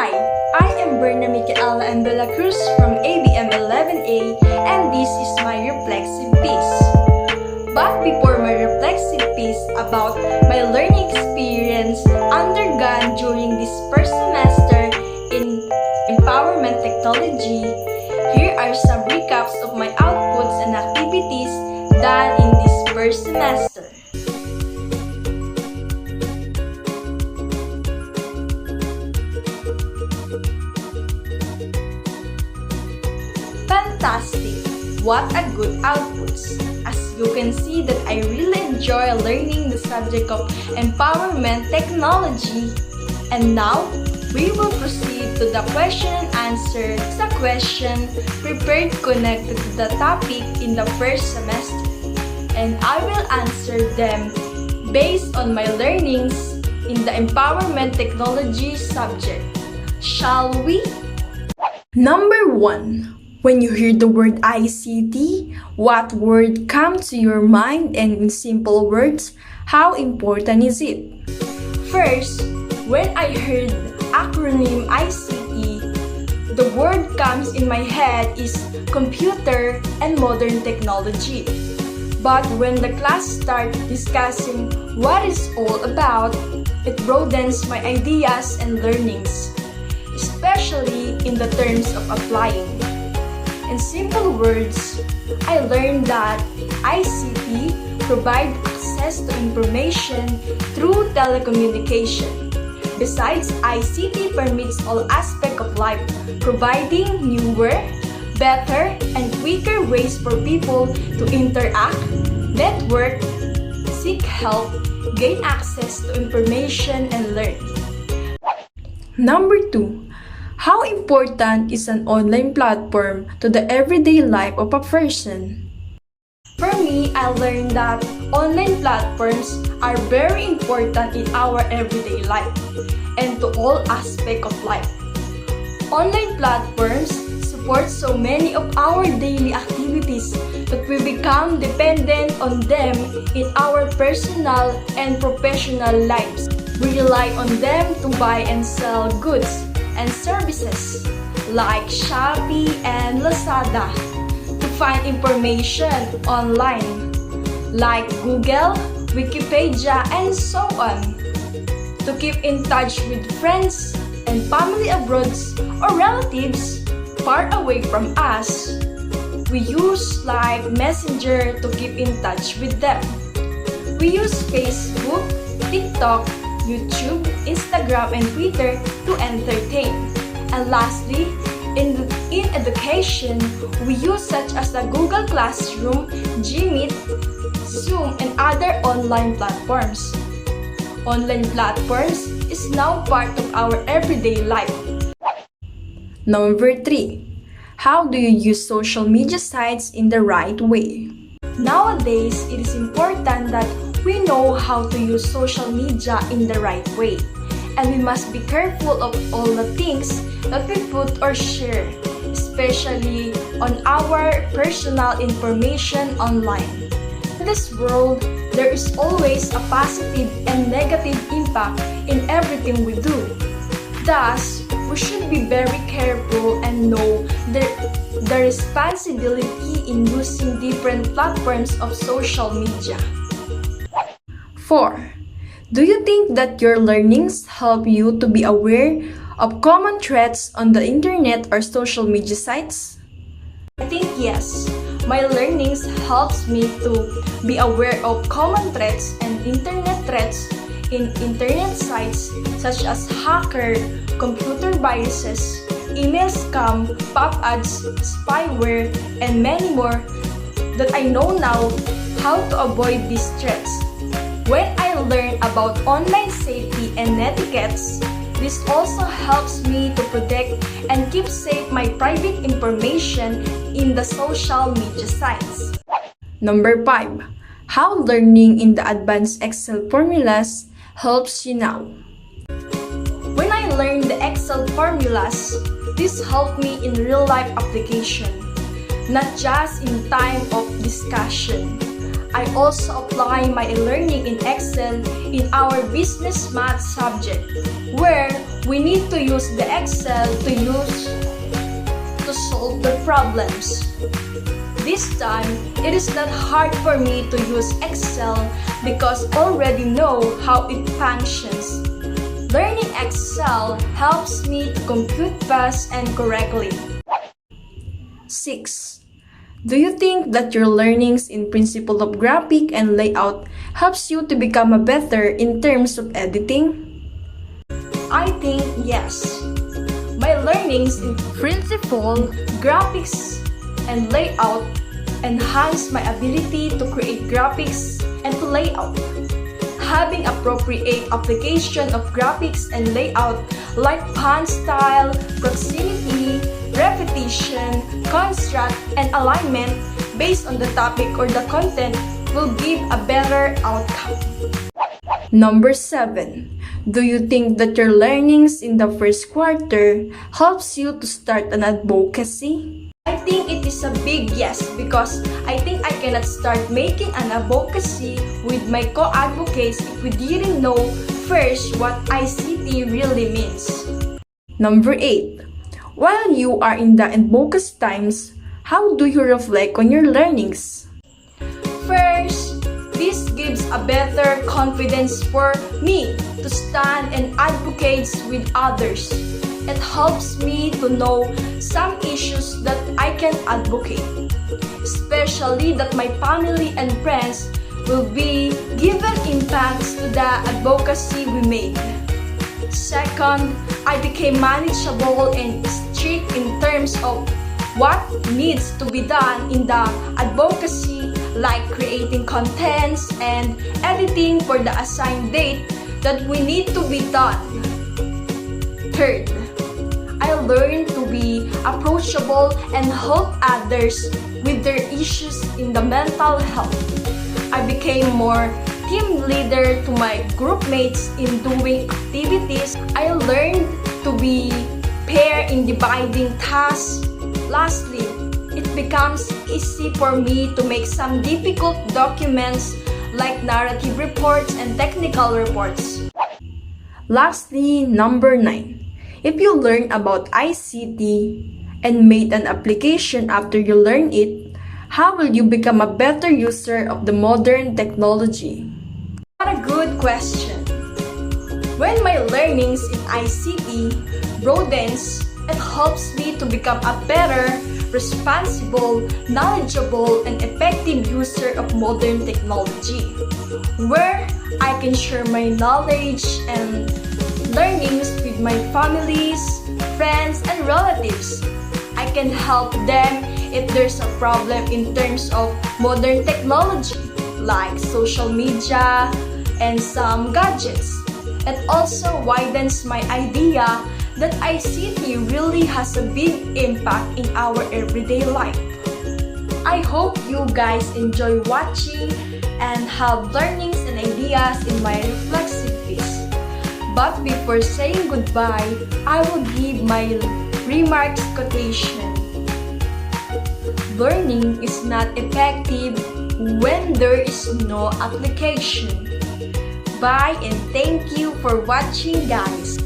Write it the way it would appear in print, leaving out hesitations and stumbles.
Hi, I am Berna, Michaella, and Dela Cruz from ABM 11A, and this is my reflexive piece. But before my reflexive piece about my learning experience undergone during this first semester in empowerment technology, here are some recaps of my outputs and activities done in this first semester. Fantastic! What a good outputs! As you can see that I really enjoy learning the subject of empowerment technology. And now, we will proceed to the question and answer. It's a question prepared connected to the topic in the first semester. And I will answer them based on my learnings in the empowerment technology subject. Shall we? Number 1. When you hear the word ICT, what word comes to your mind, and in simple words, how important is it? First, when I heard acronym ICT, the word comes in my head is computer and modern technology. But when the class starts discussing what it's all about, it broadens my ideas and learnings, especially in the terms of applying. In simple words, I learned that ICT provides access to information through telecommunication. Besides, ICT permits all aspects of life, providing newer, better, and quicker ways for people to interact, network, seek help, gain access to information, and learn. Number 2. How important is an online platform to the everyday life of a person? For me, I learned that online platforms are very important in our everyday life and to all aspects of life. Online platforms support so many of our daily activities that we become dependent on them in our personal and professional lives. We rely on them to buy and sell goods and services like Shopee and Lazada, to find information online like Google, Wikipedia, and so on, to keep in touch with friends and family abroad or relatives far away from us. We use like Messenger to keep in touch with them. We use Facebook, TikTok, YouTube, Instagram, and Twitter to entertain. And lastly, in education, we use such as the Google Classroom, Gmeet, Zoom, and other online platforms. Online platforms is now part of our everyday life. Number 3. How do you use social media sites in the right way? Nowadays, it is important that we know how to use social media in the right way, and we must be careful of all the things that we put or share, especially on our personal information online. In this world, there is always a positive and negative impact in everything we do. Thus, we should be very careful and know the responsibility in using different platforms of social media. 4. Do you think that your learnings help you to be aware of common threats on the internet or social media sites? I think yes. My learnings helps me to be aware of common threats and internet threats in internet sites such as hacker, computer viruses, email scam, pop ads, spyware, and many more that I know now how to avoid these threats. When I learn about online safety and etiquettes, this also helps me to protect and keep safe my private information in the social media sites. Number 5. How learning in the advanced Excel formulas helps you now. When I learned the Excel formulas, this helped me in real-life application, not just in time of discussion. I also apply my learning in Excel in our business math subject, where we need to use the Excel to solve the problems. This time, it is not hard for me to use Excel because I already know how it functions. Learning Excel helps me to compute fast and correctly. 6. Do you think that your learnings in principle of graphic and layout helps you to become a better in terms of editing? I think yes. My learnings in principle, graphics, and layout enhance my ability to create graphics and to layout. Having appropriate application of graphics and layout like font style, proximity, repetition, construct, and alignment based on the topic or the content will give a better outcome. Number 7. Do you think that your learnings in the first quarter helps you to start an advocacy? I think it is a big yes because I think I cannot start making an advocacy with my co-advocates if we didn't know first what ICT really means. Number 8. While you are in the advocacy times, how do you reflect on your learnings? First, this gives a better confidence for me to stand and advocate with others. It helps me to know some issues that I can advocate, especially that my family and friends will be given impacts to the advocacy we made. Second, I became manageable and strict in terms of what needs to be done in the advocacy, like creating contents and editing for the assigned date that we need to be done. Third, I learned to be approachable and help others with their issues in the mental health. I became more team leader to my group mates in doing activities. I learned to be fair in dividing tasks. Lastly, it becomes easy for me to make some difficult documents like narrative reports and technical reports. Lastly, number 9. If you learn about ICT and made an application after you learn it, how will you become a better user of the modern technology? What a good question! When my learnings in ICT broadens, it helps me to become a better, responsible, knowledgeable, and effective user of modern technology, where I can share my knowledge and learnings with my families, friends, and relatives. I can help them if there's a problem in terms of modern technology, like social media and some gadgets. It also widens my idea that ICT really has a big impact in our everyday life. I hope you guys enjoy watching and have learnings and ideas in my reflexive piece. But before saying goodbye, I will give my remarks quotation. Learning is not effective when there is no application. Bye and thank you for watching, guys.